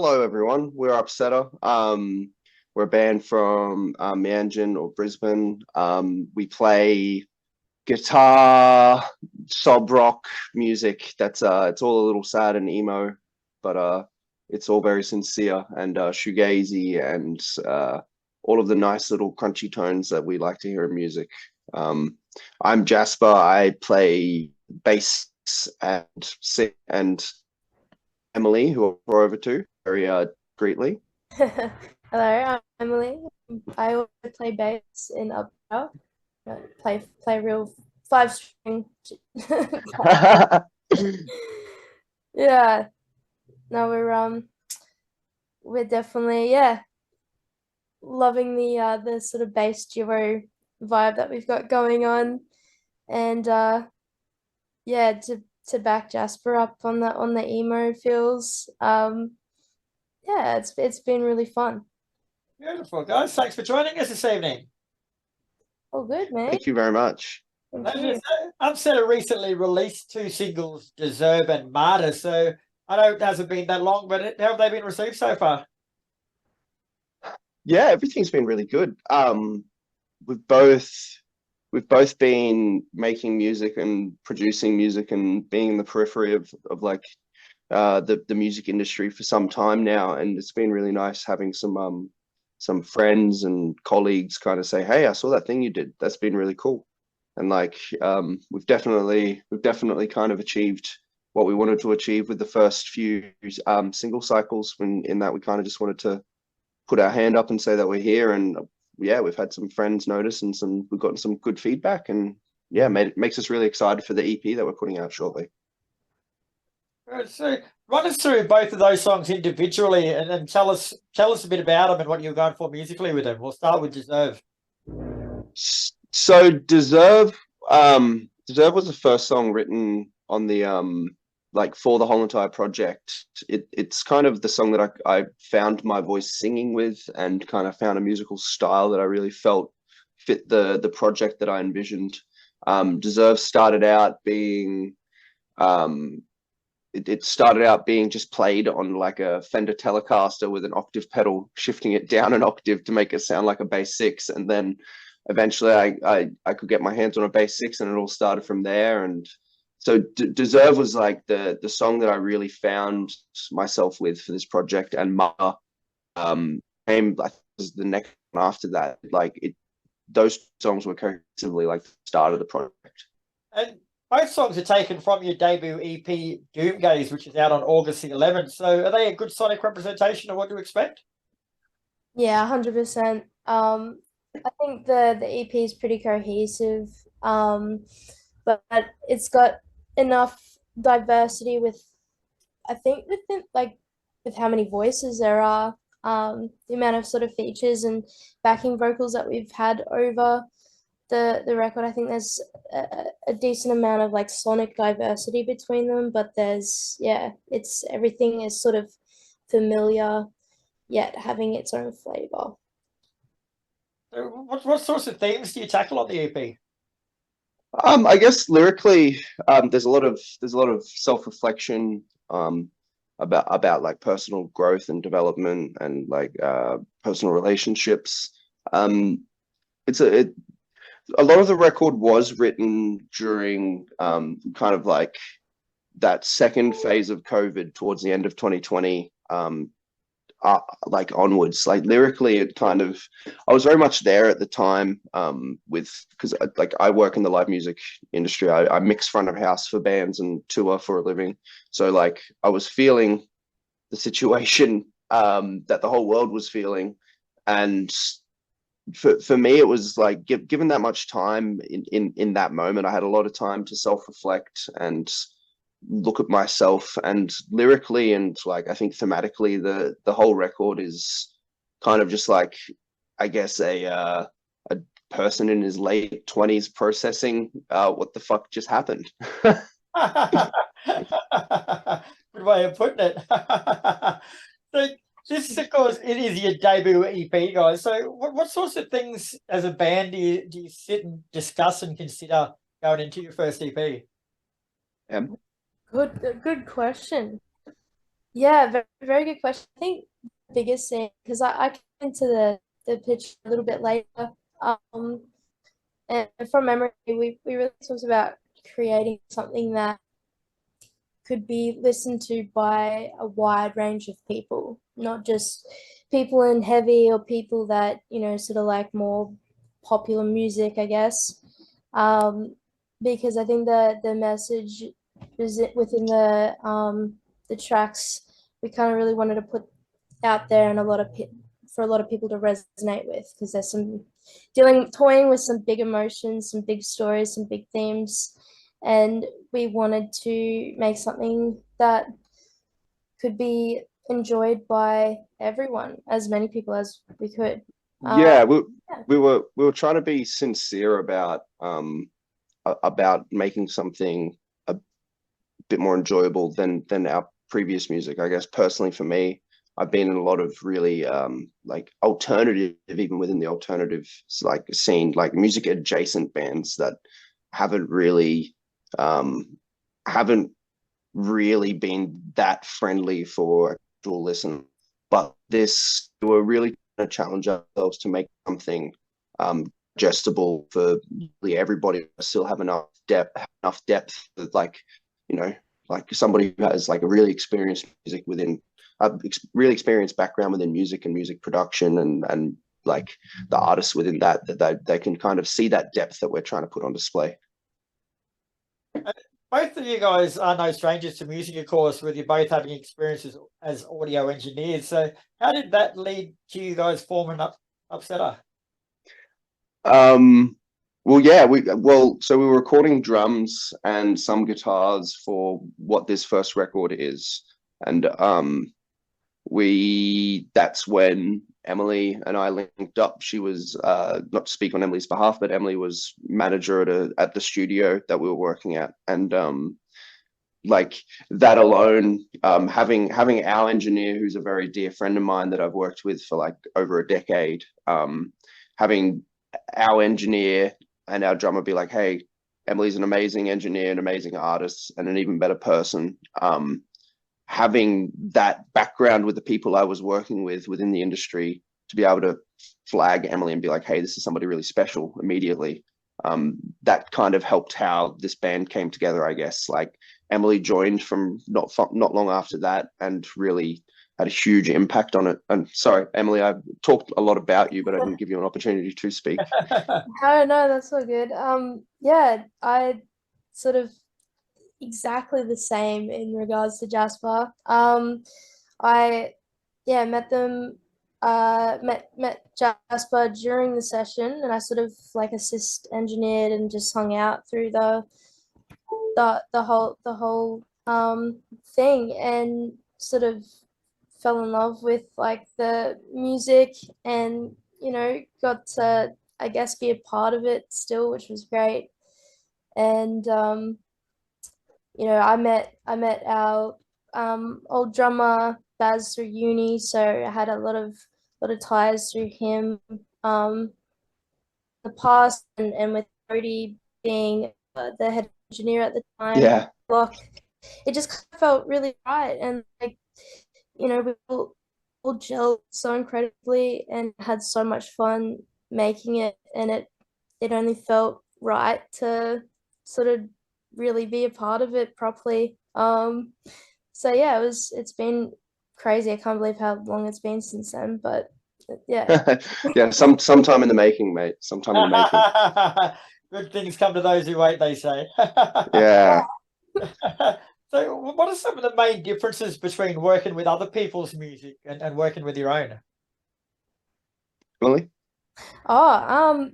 Hello, everyone. We're Upsetter. We're a band from Mianjin or Brisbane. We play guitar, sob rock music. It's all a little sad and emo, but it's all very sincere and shoegazey and all of the nice little crunchy tones that we like to hear in music. I'm Jasper. I play bass and sing, and Emily, who I'll throw over to very greatly. Hello, I'm Emily. I also play bass in upper. Play real five string. Yeah. No, we're definitely loving the sort of bass duo vibe that we've got going on, and to back Jasper up on the emo feels. It's been really fun. Beautiful, guys. Thanks for joining us this evening. Oh, good, mate. Thank you very much. Upsetter recently released two singles, Deserve and Martyr. So I know it hasn't been that long, but how have they been received so far? Yeah, everything's been really good. We've both been making music and producing music and being in the periphery of like the music industry for some time now, and it's been really nice having some friends and colleagues kind of say, "Hey, I saw that thing you did. That's been really cool." And like we've definitely kind of achieved what we wanted to achieve with the first few single cycles, in that we kind of just wanted to put our hand up and say that we're here. And yeah, we've had some friends notice, and we've gotten some good feedback, and yeah, makes us really excited for the EP that we're putting out shortly. So run us through both of those songs individually, and tell us a bit about them and what you're going for musically with them. We'll start with Deserve. So Deserve was the first song written on the like for the whole entire project. It's kind of the song that I found my voice singing with, and kind of found a musical style that I really felt fit the project that I envisioned. Deserve started out being it started out being just played on like a Fender Telecaster with an octave pedal, shifting it down an octave to make it sound like a bass six. And then eventually I could get my hands on a bass six, and it all started from there. And so Deserve was like the song that I really found myself with for this project. And came, I think, was the next one after that. Those songs were cohesively like the start of the project. And both songs are taken from your debut EP, Doomgaze, which is out on August the 11th. So are they a good sonic representation of what to expect? Yeah, 100%. I think the EP is pretty cohesive, but it's got enough diversity with, I think, with how many voices there are, the amount of sort of features and backing vocals that we've had over the record. I think there's a decent amount of like sonic diversity between them, but it's everything is sort of familiar yet having its own flavor. So what sorts of themes do you tackle on the EP? I guess lyrically, there's a lot of self-reflection about like personal growth and development, and like personal relationships. It's a lot of the record was written during kind of like that second phase of COVID towards the end of 2020. Like onwards, like lyrically, it kind of, I was very much there at the time, because like I work in the live music industry. I mix front of house for bands and tour for a living. So like I was feeling the situation that the whole world was feeling. And for me, it was like, given that much time in that moment, I had a lot of time to self-reflect and look at myself. And lyrically, and like I think thematically, the whole record is kind of just like, I guess, a person in his late 20s processing what the fuck just happened. Good way of putting it. So this is, of course, it is your debut EP, guys. So what sorts of things as a band do you sit and discuss and consider going into your first EP? Good question. Yeah, very, very good question. I think the biggest thing, because I came into the pitch a little bit later, um, and from memory, we really talked about creating something that could be listened to by a wide range of people, not just people in heavy or people that, sort of like more popular music, I guess. Because I think the message is within the tracks we kind of really wanted to put out there and for a lot of people to resonate with, because there's some toying with some big emotions, some big stories, some big themes, and we wanted to make something that could be enjoyed by everyone, as many people as we could. Yeah, Yeah. we were trying to be sincere about making something a bit more enjoyable than our previous music. I guess personally for me, I've been in a lot of really like alternative, even within the alternative like scene, like music adjacent bands that haven't really haven't really been that friendly for actual listen. But this, we're really trying to challenge ourselves to make something digestible for everybody. Still have enough depth that, like, like somebody who has like a really experienced music within a really experienced background within music and music production, and like the artists within that they can kind of see that depth that we're trying to put on display. Both of you guys are no strangers to music, of course, with you both having experiences as audio engineers. So how did that lead to you guys forming Upsetter? Well, yeah, so we were recording drums and some guitars for what this first record is, and that's when Emily and I linked up. She was not to speak on Emily's behalf, but Emily was manager at the studio that we were working at, and like that alone, having our engineer, who's a very dear friend of mine that I've worked with for like over a decade, having our engineer and our drummer be like, hey, Emily's an amazing engineer, an amazing artist, and an even better person. Having that background with the people I was working with within the industry, to be able to flag Emily and be like, hey, this is somebody really special immediately. That kind of helped how this band came together, I guess. Like Emily joined from not long after that, and really had a huge impact on it. And sorry, Emily, I've talked a lot about you, but I didn't give you an opportunity to speak. No, no, that's all good. Yeah, I sort of exactly the same in regards to Jasper. I met them met Jasper during the session, and I sort of like assist engineered and just hung out through the whole thing, and sort of fell in love with like the music, and got to, I guess, be a part of it still, which was great. And I met our old drummer Baz through uni, so I had a lot of ties through him the past, and with Cody being the head engineer at the time. Yeah. It just kind of felt really right, and like we all gelled so incredibly and had so much fun making it, and it only felt right to sort of really be a part of it properly. So yeah, it's been crazy. I can't believe how long it's been since then, but yeah. Yeah, sometime in the making, mate. Sometime in the making. Good things come to those who wait, they say. Yeah. So what are some of the main differences between working with other people's music and working with your own? Really? Oh,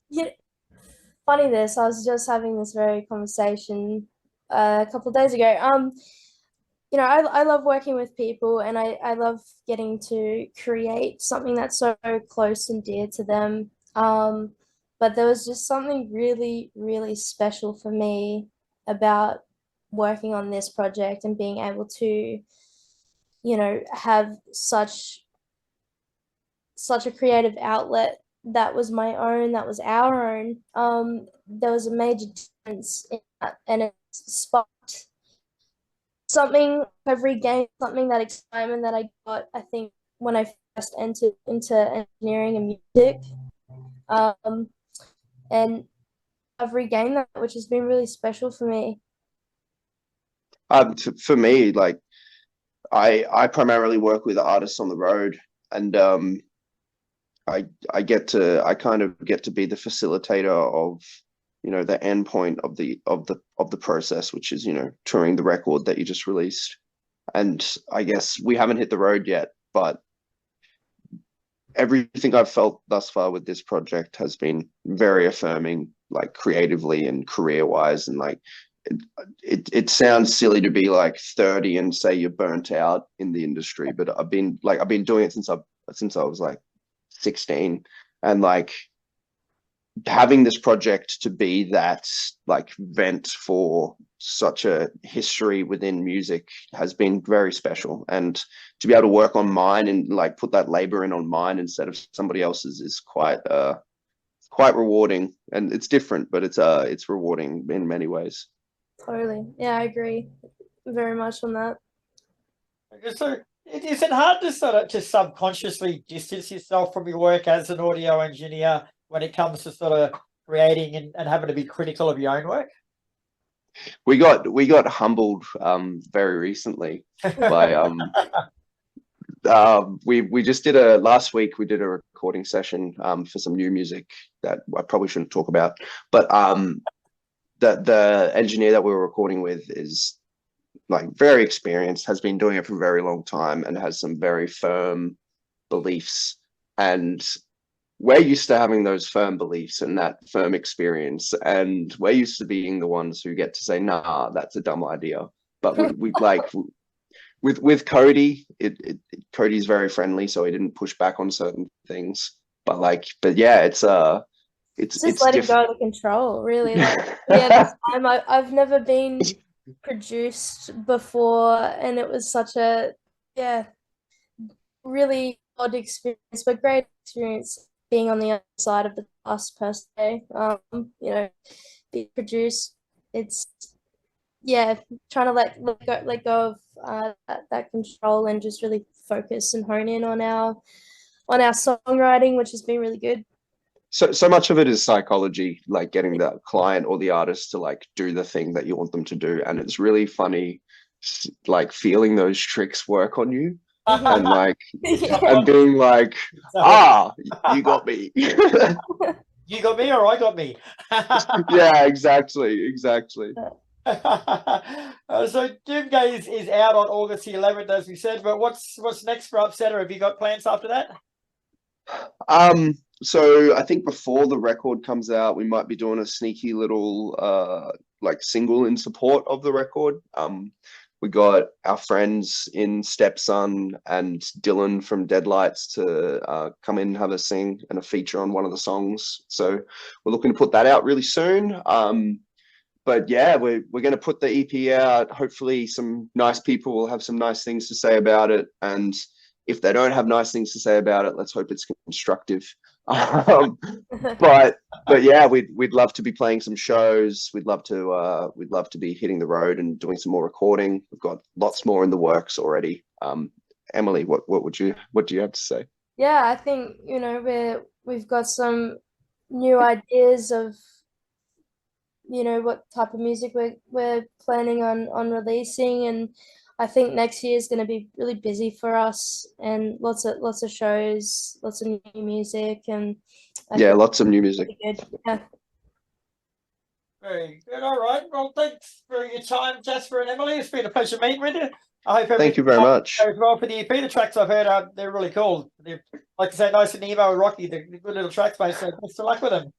yeah, funny this. I was just having this very conversation a couple of days ago. I love working with people, and I love getting to create something that's so close and dear to them. But there was just something really, really special for me about working on this project and being able to, have such a creative outlet that was my own, that was our own. There was a major difference in that, and it sparked something I've regained, something that excitement that I got, I think, when I first entered into engineering and music. And I've regained that, which has been really special for me. For me, like I primarily work with artists on the road, and I kind of get to be the facilitator of, you know, the end point of the process, which is, you know, touring the record that you just released. And I guess we haven't hit the road yet, but everything I've felt thus far with this project has been very affirming, like creatively and career wise. And like it sounds silly to be like 30 and say you're burnt out in the industry, but I've been doing it since I was like 16, and like having this project to be that like vent for such a history within music has been very special. And to be able to work on mine and like put that labor in on mine instead of somebody else's is quite rewarding. And it's different, but it's rewarding in many ways. Totally. Yeah, I agree very much on that. So is it hard to sort of just subconsciously distance yourself from your work as an audio engineer when it comes to sort of creating and having to be critical of your own work? We got humbled very recently by we just did last week we did a recording session for some new music that I probably shouldn't talk about, but the engineer that we were recording with is like very experienced, has been doing it for a very long time, and has some very firm beliefs. And we're used to having those firm beliefs and that firm experience, and we're used to being the ones who get to say, nah, that's a dumb idea. But we like with Cody, Cody's very friendly, so he didn't push back on certain things. But yeah, it's just letting go of the control, really. Like, yeah, this time I've never been produced before, and it was such a really odd experience, but great experience being on the other side of the bus per se. You know, be produced. It's trying to let go of that control and just really focus and hone in on our songwriting, which has been really good. So much of it is psychology, like getting the client or the artist to like do the thing that you want them to do. And it's really funny, like feeling those tricks work on you and like, and being like, you got me. You got me or I got me. Yeah, exactly. So Doomgaze is out on August the 11th, as we said, but what's next for Upsetter? Have you got plans after that? So I think before the record comes out, we might be doing a sneaky little like single in support of the record. We got our friends in Stepson and Dylan from Deadlights to come in and have a sing and a feature on one of the songs. So we're looking to put that out really soon. But yeah, we're going to put the EP out. Hopefully some nice people will have some nice things to say about it. And if they don't have nice things to say about it, let's hope it's constructive. But yeah, we'd love to be playing some shows. We'd love to be hitting the road and doing some more recording. We've got lots more in the works already. Emily, what do you have to say? Yeah, I think, you know, we've got some new ideas of, you know, what type of music we're planning on releasing, and I think next year is going to be really busy for us, and lots of shows, lots of new music, and lots of new music. Yeah. Very good. All right. Well, thanks for your time, Jasper and Emily. It's been a pleasure meeting with you. I hope thank you very much. Goes well for the EP. The tracks I've heard they're really cool. They're, like I say, nice and emo and rocky. They're good little tracks, mate. So best of luck with them.